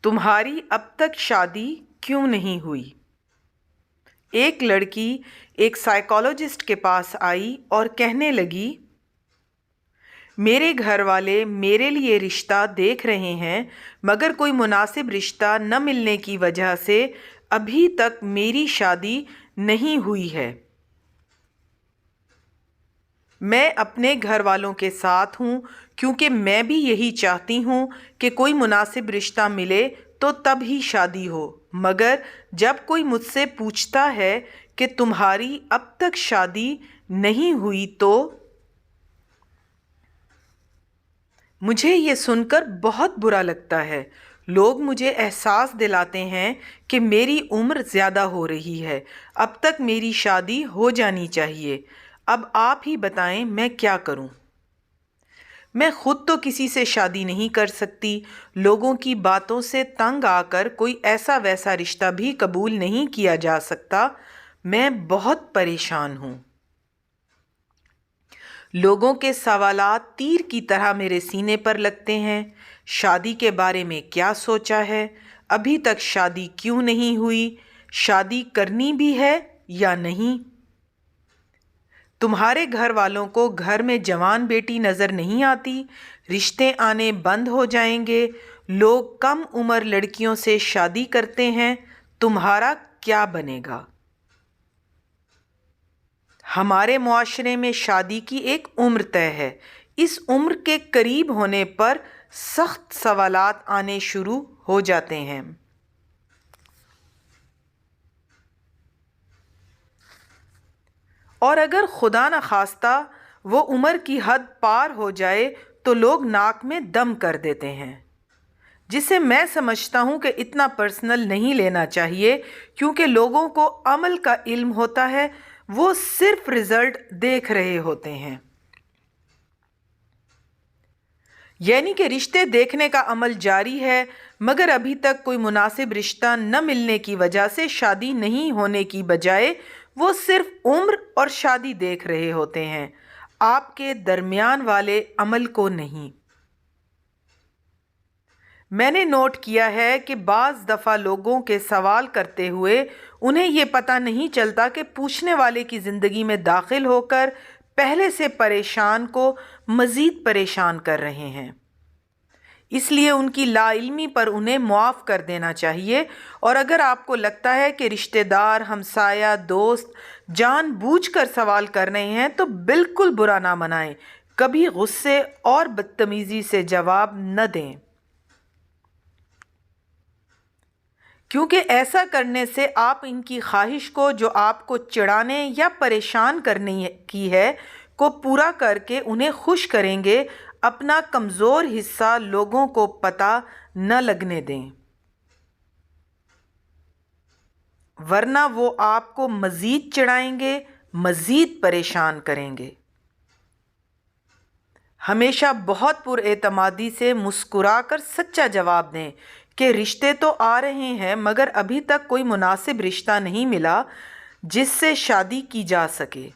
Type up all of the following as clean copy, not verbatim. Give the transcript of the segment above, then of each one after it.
تمہاری اب تک شادی کیوں نہیں ہوئی؟ ایک لڑکی ایک سائیکالوجسٹ کے پاس آئی اور کہنے لگی، میرے گھر والے میرے لیے رشتہ دیکھ رہے ہیں مگر کوئی مناسب رشتہ نہ ملنے کی وجہ سے ابھی تک میری شادی نہیں ہوئی ہے۔ میں اپنے گھر والوں کے ساتھ ہوں کیونکہ میں بھی یہی چاہتی ہوں کہ کوئی مناسب رشتہ ملے تو تب ہی شادی ہو، مگر جب کوئی مجھ سے پوچھتا ہے کہ تمہاری اب تک شادی نہیں ہوئی تو مجھے یہ سن کر بہت برا لگتا ہے۔ لوگ مجھے احساس دلاتے ہیں کہ میری عمر زیادہ ہو رہی ہے، اب تک میری شادی ہو جانی چاہیے۔ اب آپ ہی بتائیں میں کیا کروں؟ میں خود تو کسی سے شادی نہیں کر سکتی، لوگوں کی باتوں سے تنگ آ کر کوئی ایسا ویسا رشتہ بھی قبول نہیں کیا جا سکتا۔ میں بہت پریشان ہوں۔ لوگوں کے سوالات تیر کی طرح میرے سینے پر لگتے ہیں۔ شادی کے بارے میں کیا سوچا ہے؟ ابھی تک شادی کیوں نہیں ہوئی؟ شادی کرنی بھی ہے یا نہیں؟ تمہارے گھر والوں کو گھر میں جوان بیٹی نظر نہیں آتی؟ رشتے آنے بند ہو جائیں گے، لوگ کم عمر لڑکیوں سے شادی کرتے ہیں، تمہارا کیا بنے گا؟ ہمارے معاشرے میں شادی کی ایک عمر طے ہے۔ اس عمر کے قریب ہونے پر سخت سوالات آنے شروع ہو جاتے ہیں۔ اور اگر خدا نخواستہ وہ عمر کی حد پار ہو جائے تو لوگ ناک میں دم کر دیتے ہیں، جسے میں سمجھتا ہوں کہ اتنا پرسنل نہیں لینا چاہیے، کیونکہ لوگوں کو عمل کا علم ہوتا ہے، وہ صرف رزلٹ دیکھ رہے ہوتے ہیں۔ یعنی کہ رشتے دیکھنے کا عمل جاری ہے مگر ابھی تک کوئی مناسب رشتہ نہ ملنے کی وجہ سے شادی نہیں ہونے کی بجائے وہ صرف عمر اور شادی دیکھ رہے ہوتے ہیں، آپ کے درمیان والے عمل کو نہیں۔ میں نے نوٹ کیا ہے کہ بعض دفعہ لوگوں کے سوال کرتے ہوئے انہیں یہ پتہ نہیں چلتا کہ پوچھنے والے کی زندگی میں داخل ہو کر پہلے سے پریشان کو مزید پریشان کر رہے ہیں۔ اس لیے ان کی لا علمی پر انہیں معاف کر دینا چاہیے، اور اگر آپ کو لگتا ہے کہ رشتہ دار، ہمسایہ، دوست جان بوجھ کر سوال کر رہے ہیں تو بالکل برا نہ منائیں، کبھی غصے اور بدتمیزی سے جواب نہ دیں، کیونکہ ایسا کرنے سے آپ ان کی خواہش کو جو آپ کو چڑھانے یا پریشان کرنے کی ہے کو پورا کر کے انہیں خوش کریں گے۔ اپنا کمزور حصہ لوگوں کو پتہ نہ لگنے دیں، ورنہ وہ آپ کو مزید چڑھائیں گے، مزید پریشان کریں گے۔ ہمیشہ بہت پر اعتمادی سے مسکرا کر سچا جواب دیں کہ رشتے تو آ رہے ہیں مگر ابھی تک کوئی مناسب رشتہ نہیں ملا جس سے شادی کی جا سکے۔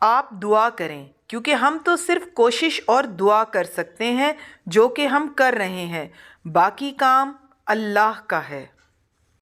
آپ دعا کریں، کیونکہ ہم تو صرف کوشش اور دعا کر سکتے ہیں جو کہ ہم کر رہے ہیں، باقی کام اللہ کا ہے۔